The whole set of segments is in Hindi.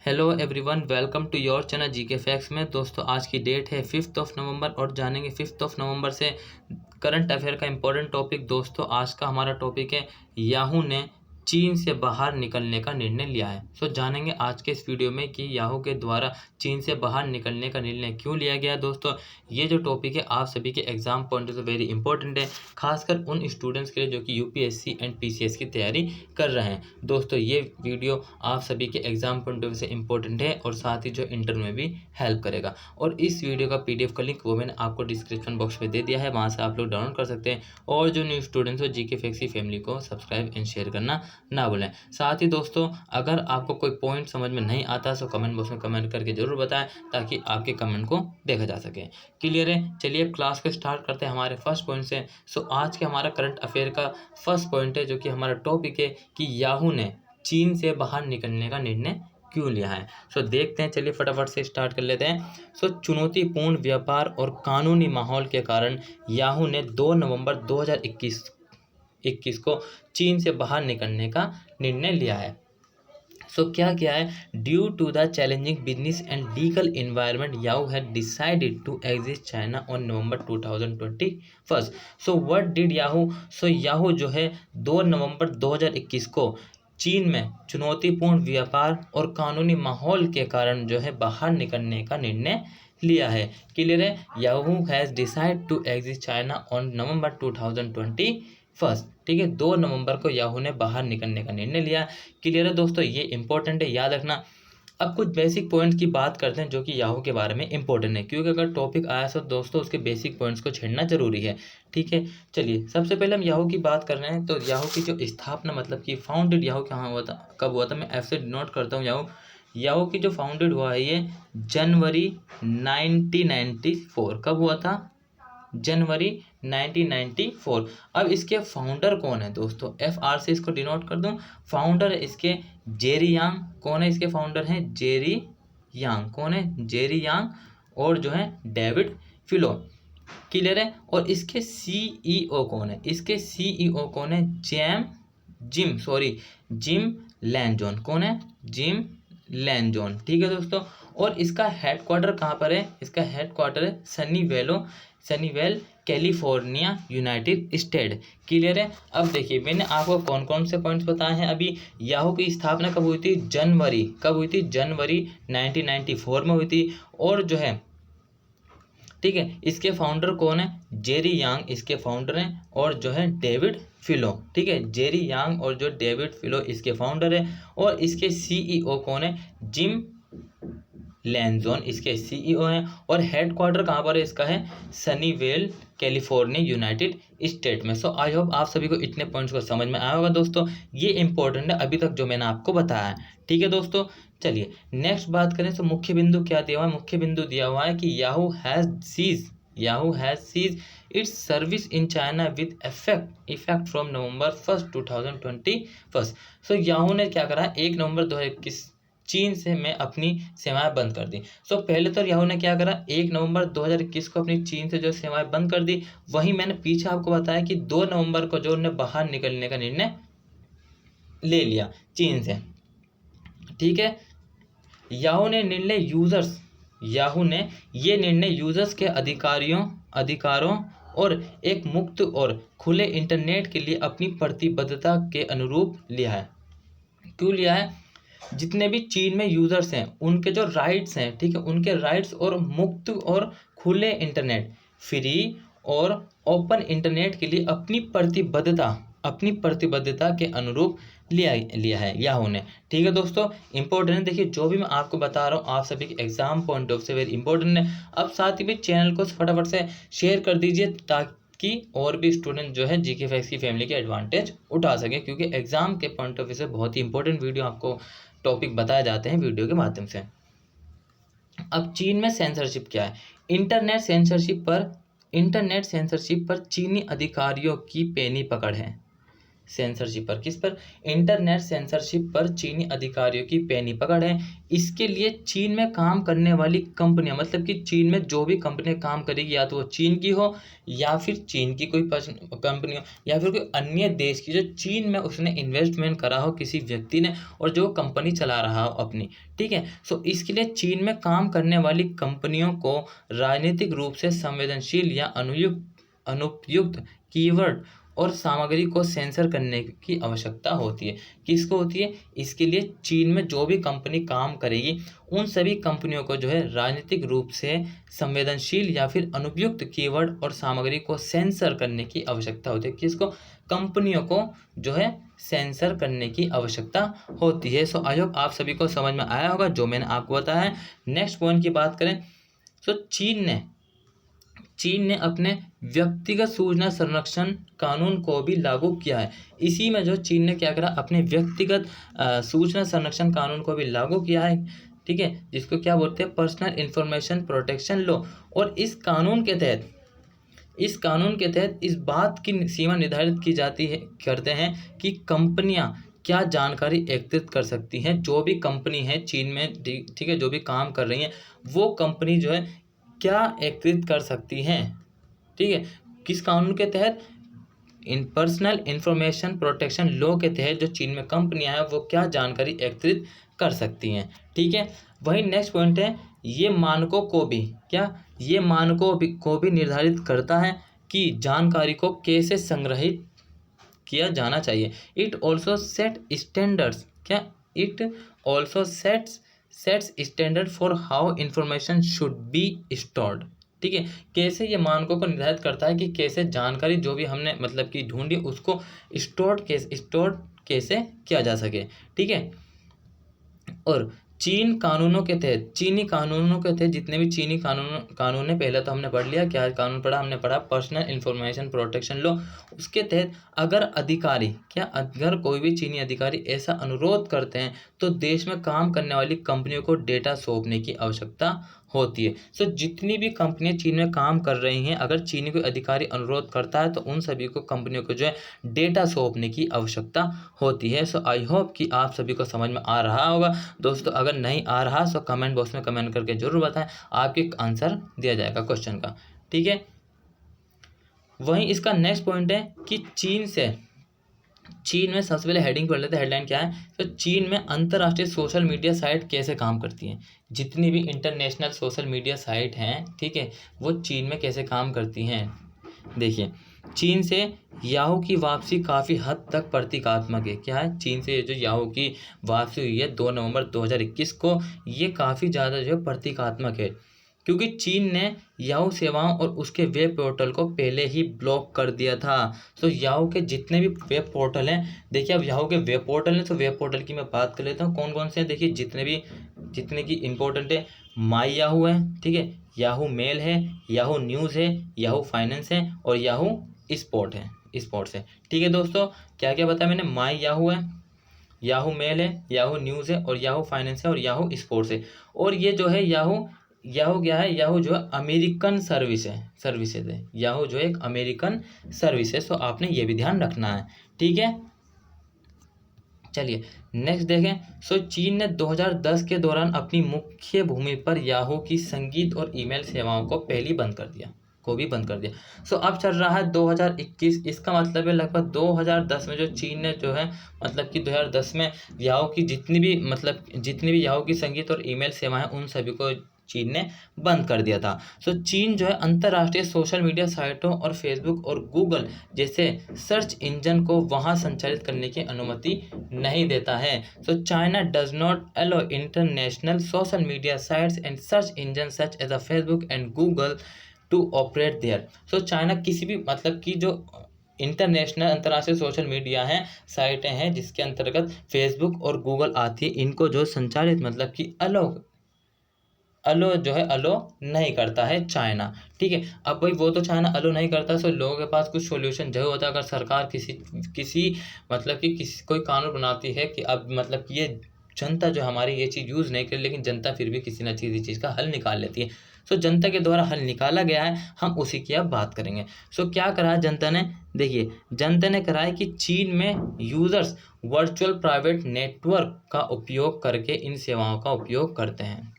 Hello everyone, welcome to your channel GK facts में। दोस्तों आज की डेट है 5 नवंबर और जानेंगे 5 नवंबर से करंट अफेयर का इम्पोर्टेंट टॉपिक। दोस्तों आज का हमारा टॉपिक है याहू ने चीन से बाहर निकलने का निर्णय लिया है। जानेंगे आज के इस वीडियो में कि याहू के द्वारा चीन से बाहर निकलने का निर्णय क्यों लिया गया। दोस्तों ये जो टॉपिक है आप सभी के एग्जाम पॉइंट से वेरी इंपॉर्टेंट है, खासकर उन स्टूडेंट्स के लिए जो कि यूपीएससी एंड पीसीएस की तैयारी कर रहे हैं। दोस्तों ये वीडियो आप सभी के एग्जाम पॉइंट से इंपॉर्टेंट है और साथ ही जो इंटरव्यू में भी हेल्प करेगा। और इस वीडियो का पीडीएफ का लिंक वो मैंने आपको डिस्क्रिप्शन बॉक्स में दे दिया है, वहाँ से आप लोग डाउनलोड कर सकते हैं। और जो न्यू स्टूडेंट्स हो जीके फैक्ट्स की फैमिली को सब्सक्राइब एंड शेयर करना ना भूलें। साथ ही दोस्तों अगर आपको कोई पॉइंट समझ में नहीं आता तो कमेंट बॉक्स में कमेंट करके जरूर बताएं ताकि आपके कमेंट को देखा जा सके। क्लियर है? चलिए अब क्लास को स्टार्ट करते हैं हमारे फर्स्ट पॉइंट से। आज के हमारा करंट अफेयर का फर्स्ट पॉइंट है जो कि हमारा टॉपिक है कि याहू ने चीन से बाहर निकलने का निर्णय क्यों लिया है। देखते हैं, चलिए फटाफट से स्टार्ट कर लेते हैं। चुनौतीपूर्ण व्यापार और कानूनी माहौल के कारण याहू ने 2 नवंबर 2021 को चीन से बाहर निकलने का निर्णय लिया है। क्या किया है? Due to the challenging business and legal environment Yahoo had decided to exit China on November 2021। What did Yahoo? Yahoo जो है 2 नवंबर 2021 को चीन में चुनौतीपूर्ण व्यापार और कानूनी माहौल के कारण जो है बाहर निकलने का निर्णय लिया है। क्लियर है? Yahoo has decide to exit China on November 2021। ठीक है, 2 नवंबर को याहू ने बाहर निकलने का निर्णय लिया। क्लियर है दोस्तों, ये इंपॉर्टेंट है, याद रखना। अब कुछ बेसिक पॉइंट्स की बात करते हैं जो कि याहू के बारे में इंपॉर्टेंट है, क्योंकि अगर टॉपिक आया तो दोस्तों उसके बेसिक पॉइंट्स को छेड़ना जरूरी है। ठीक है, चलिए सबसे पहले हम याहू की बात कर रहे हैं। तो याहू की जो स्थापना मतलब कि फाउंडेड याहू कहाँ हुआ था, कब हुआ था, मैं एफ से डिनोट करता हूँ। याहू की जो फाउंडेड हुआ है ये जनवरी 1994। कब हुआ था? जनवरी 1994। अब इसके फाउंडर कौन है दोस्तों? FR से इसको डिनोट कर दूं। फाउंडर है इसके जेरी यांग। कौन है इसके फाउंडर हैं? जेरी यांग। कौन है? जेरी यांग। और जो है डेविड फिलो। क्लियर है? और इसके CEO कौन है? इसके CEO कौन है? जिम लैनजोन। कौन है? जिम लैनजोन। ठीक है दोस्तों। और इसका हेडक्वार्टर कहाँ पर है? इसका हेडक्वार्टर है Sunnyvale California, United state. Clear है? अब देखिए मैंने आपको कौन कौन से पॉइंट्स बताए हैं अभी। याहू की स्थापना कब हुई थी? कब हुई थी? जनवरी 1994 में हुई थी। और जो है ठीक है, इसके फाउंडर कौन है? जेरी यांग इसके फाउंडर हैं। और जो है डेविड फिलो। ठीक है, जेरी यांग और जो डेविड फिलो इसके फाउंडर है। और इसके CEO कौन है? जिम लैनजोन इसके CEO हैं। और हेडक्वार्टर कहाँ पर है इसका? है सनीवेल कैलिफोर्निया, यूनाइटेड स्टेट में। आई होप आप सभी को इतने पॉइंट्स को समझ में आया होगा दोस्तों। ये इंपॉर्टेंट है अभी तक जो मैंने आपको बताया है। ठीक है दोस्तों, चलिए नेक्स्ट बात करें। मुख्य बिंदु क्या दिया हुआ है? मुख्य बिंदु दिया हुआ है कि Yahoo has cease its service in China with effect from November 1, 2021। Yahoo ने क्या करा? 1 नवंबर 2021 चीन से मैं अपनी सेवाएं बंद कर दी। पहले तो याहू ने क्या करा? 1 नवंबर 2021 को अपनी चीन से जो सेवाएं बंद कर दी। वहीं मैंने पीछे आपको बताया कि 2 नवंबर को जो उन्हें बाहर निकलने का निर्णय ले लिया चीन से। ठीक है, याहू ने ये निर्णय यूजर्स के अधिकारों और एक मुक्त और खुले इंटरनेट के लिए अपनी प्रतिबद्धता के अनुरूप लिया है। क्यों लिया है? जितने भी चीन में यूजर्स हैं उनके जो राइट्स हैं, ठीक है, उनके राइट्स और मुक्त और खुले इंटरनेट, फ्री और ओपन इंटरनेट के लिए अपनी प्रतिबद्धता के अनुरूप लिया है याहू ने। ठीक है दोस्तों, इंपॉर्टेंट है। देखिए जो भी मैं आपको बता रहा हूँ आप सभी के एग्जाम पॉइंट ऑफ से वेरी इंपॉर्टेंट है। अब साथ ही भी चैनल को फटाफट से शेयर कर दीजिए ताकि और भी स्टूडेंट जो है जीके फैक्ट्स की फैमिली के एडवांटेज उठा सके, क्योंकि एग्जाम के पॉइंट ऑफ व्यू से बहुत ही इंपॉर्टेंट वीडियो आपको टॉपिक बताए जाते हैं वीडियो के माध्यम से। अब चीन में सेंसरशिप क्या है? इंटरनेट सेंसरशिप पर चीनी अधिकारियों की पैनी पकड़ है। सेंसरशिप पर। किस पर? इंटरनेट सेंसरशिप पर चीनी अधिकारियों की पैनी पकड़ है। इसके लिए चीन में काम करने वाली कंपनियां, मतलब कि चीन में जो भी कंपनियां काम करेगी, या तो वो चीन की हो या फिर चीन की कोई कंपनी हो या फिर कोई अन्य देश की, जो चीन में उसने इन्वेस्टमेंट करा हो किसी व्यक्ति ने और जो कंपनी चला रहा हो अपनी, ठीक है। सो इसके लिए चीन में काम करने वाली कंपनियों को राजनीतिक रूप से संवेदनशील या अनुपयुक्त कीवर्ड और सामग्री को सेंसर करने की आवश्यकता होती है। किसको होती है? इसके लिए चीन में जो भी कंपनी काम करेगी उन सभी कंपनियों को जो है राजनीतिक रूप से संवेदनशील या फिर अनुपयुक्त कीवर्ड और सामग्री को सेंसर करने की आवश्यकता होती है। किसको? कंपनियों को जो है सेंसर करने की आवश्यकता होती है। सो आई होप आप सभी को समझ में आया होगा जो मैंने आपको बताया है। नेक्स्ट पॉइंट की बात करें, सो चीन ने अपने व्यक्तिगत सूचना संरक्षण कानून को भी लागू किया है। इसी में जो चीन ने क्या करा, अपने व्यक्तिगत सूचना संरक्षण कानून को भी लागू किया है, ठीक है, जिसको क्या बोलते हैं? Personal information protection law. और इस कानून के तहत इस बात की सीमा निर्धारित की जाती है करते हैं कि कंपनियां क्या जानकारी एकत्रित कर सकती हैं। जो भी कंपनी है चीन में, ठीक है, जो भी काम कर रही हैं, वो कंपनी जो है क्या एकत्रित कर सकती हैं, ठीक है। किस कानून के तहत? इन पर्सनल इंफॉर्मेशन प्रोटेक्शन लॉ के तहत जो चीन में कंपनियां हैं वो क्या जानकारी एकत्रित कर सकती हैं, ठीक है। वहीं नेक्स्ट पॉइंट है, ये मानकों को भी निर्धारित करता है कि जानकारी को कैसे संग्रहित किया जाना चाहिए। It also set standards, it also sets standard for how information should be stored, ठीक है। कैसे ये मानकों को निर्धारित करता है कि कैसे जानकारी जो भी हमने मतलब कि ढूंढी उसको स्टोर कैसे किया जा सके, ठीक है। और चीनी कानूनों के तहत जितने भी चीनी कानून है, पहले तो हमने पढ़ लिया क्या कानून पढ़ा, हमने पढ़ा पर्सनल इंफॉर्मेशन प्रोटेक्शन लॉ। उसके तहत अगर कोई भी चीनी अधिकारी ऐसा अनुरोध करते हैं तो देश में काम करने वाली कंपनियों को डेटा सौंपने की आवश्यकता होती है। सो जितनी भी कंपनियां चीन में काम कर रही हैं, अगर चीनी कोई अधिकारी अनुरोध करता है तो उन सभी को कंपनियों को जो है डेटा सौंपने की आवश्यकता होती है। सो आई होप कि आप सभी को समझ में आ रहा होगा दोस्तों। अगर नहीं आ रहा तो कमेंट बॉक्स में कमेंट करके जरूर बताएं, आपके आंसर दिया जाएगा क्वेश्चन का, ठीक है। वहीं इसका नेक्स्ट पॉइंट है कि चीन में सबसे पहले हेडिंग पढ़ लेते हैं, हेडलाइन क्या है। तो चीन में अंतर्राष्ट्रीय सोशल मीडिया साइट कैसे काम करती हैं। जितनी भी इंटरनेशनल सोशल मीडिया साइट हैं, ठीक है, वो चीन में कैसे काम करती हैं। देखिए, चीन से याहू की वापसी काफ़ी हद तक प्रतीकात्मक है। क्या है? चीन से जो याहू की वापसी हुई है 2 नवंबर 2021 को, ये काफ़ी ज़्यादा जो है प्रतीकात्मक है, क्योंकि चीन ने याहू सेवाओं और उसके वेब पोर्टल को पहले ही ब्लॉक कर दिया था। तो याहू के जितने भी वेब पोर्टल हैं, देखिए अब याहू के वेब पोर्टल हैं, तो वेब पोर्टल की मैं बात कर लेता हूँ कौन कौन से हैं। देखिए जितने की इम्पोर्टेंट है, माई याहू है, ठीक है, याहू मेल है, याहू न्यूज़ है, याहू फाइनेंस है और याहू स्पोर्ट्स है, ठीक है दोस्तों। क्या क्या बताया मैंने? माई याहू है, याहू मेल है, याहू न्यूज़ है और याहू फाइनेंस है और याहू स्पोर्ट्स है। और ये जो है याहू क्या है? याहू जो है अमेरिकन सर्विसेज है। याहू जो है एक अमेरिकन सर्विस है। सो आपने ये भी ध्यान रखना है, ठीक है। चलिए नेक्स्ट देखें। सो चीन ने 2010 के दौरान अपनी मुख्य भूमि पर याहू की संगीत और ईमेल सेवाओं को भी बंद कर दिया। सो अब चल रहा है 2021। इसका मतलब है लगभग 2010 में जो चीन ने जो है मतलब कि 2010 में याहू की जितनी भी याहू की संगीत और ईमेल सेवाएं उन सभी को चीन ने बंद कर दिया था। सो चीन जो है अंतर्राष्ट्रीय सोशल मीडिया साइटों और फेसबुक और गूगल जैसे सर्च इंजन को वहां संचालित करने की अनुमति नहीं देता है। So China does not allow international social media sites and search engine such as a Facebook and Google to operate there. So China किसी भी मतलब की जो अंतर्राष्ट्रीय सोशल मीडिया हैं, साइटें हैं जिसके अंतर्गत फेसबुक और गूगल आती है, इनको जो संचालित मतलब कि अलो नहीं करता है चाइना, ठीक है। अब भाई वो तो चाइना अलो नहीं करता, सो लोगों के पास कुछ सॉल्यूशन जरूर होता है। अगर सरकार किसी कोई कानून बनाती है कि अब ये जनता जो हमारी ये चीज़ यूज़ नहीं करे, लेकिन जनता फिर भी किसी न किसी चीज़ का हल निकाल लेती है। सो जनता के द्वारा हल निकाला गया है, हम उसी की अब बात करेंगे। सो क्या करा है जनता ने, देखिए जनता ने करा है कि चीन में यूजर्स वर्चुअल प्राइवेट नेटवर्क का उपयोग करके इन सेवाओं का उपयोग करते हैं।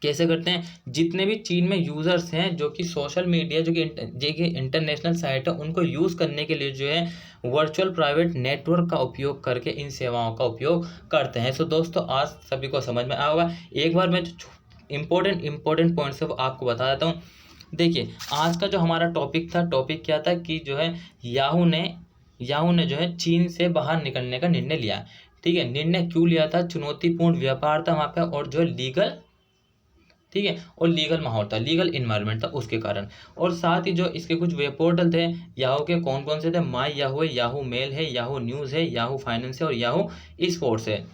कैसे करते हैं, जितने भी चीन में यूज़र्स हैं जो कि सोशल मीडिया जो कि इंटरनेशनल साइट है उनको यूज़ करने के लिए जो है वर्चुअल प्राइवेट नेटवर्क का उपयोग करके इन सेवाओं का उपयोग करते हैं। सो दोस्तों आज सभी को समझ में आया होगा। एक बार मैं जो इम्पोर्टेंट पॉइंट्स है वो आपको बता देता हूँ। देखिए आज का जो हमारा टॉपिक था, टॉपिक क्या था कि जो है याहू ने जो है चीन से बाहर निकलने का निर्णय लिया। ठीक है, निर्णय क्यों लिया था, चुनौतीपूर्ण व्यापार था वहाँ पे और जो लीगल, ठीक है, और लीगल माहौल था, लीगल इन्वायरमेंट था उसके कारण। और साथ ही जो इसके कुछ वेब पोर्टल थे याहू के, कौन कौन से थे, माई याहू है, याहू मेल है, याहू न्यूज़ है, याहू फाइनेंस है और याहू स्पोर्ट्स है।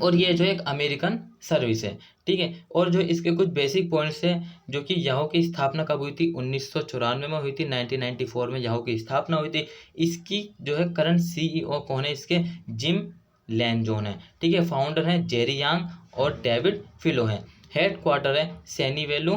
और ये जो एक अमेरिकन सर्विस है। ठीक है, और जो इसके कुछ बेसिक पॉइंट्स हैं जो कि याहू की स्थापना कब हुई थी, 1994 में हुई थी, 1994 में याहू की स्थापना हुई थी। इसकी जो है करंट CEO कौन है, इसके जिम लैनजोन है। ठीक है, फाउंडर हैं जेरी यांग और डेविड फिलो हैं। हेड क्वार्टर है सैनीवेल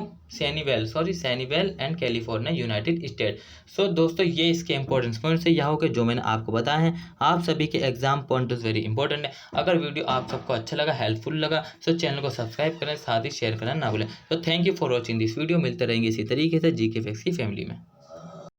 एंड कैलिफोर्निया, यूनाइटेड स्टेट। सो दोस्तों ये इसके इंपॉर्टेंस पॉइंट्स है याहू के जो मैंने आपको बताए हैं। आप सभी के एग्जाम पॉइंट वेरी इंपॉर्टेंट है। अगर वीडियो आप सबको अच्छा लगा, हेल्पफुल लगा, सो चैनल को सब्सक्राइब करें, साथ ही शेयर करना ना भूलें। तो thank you for watching this video. मिलते रहेंगे इसी तरीके से GK फैक्ट्स की फैमिली में।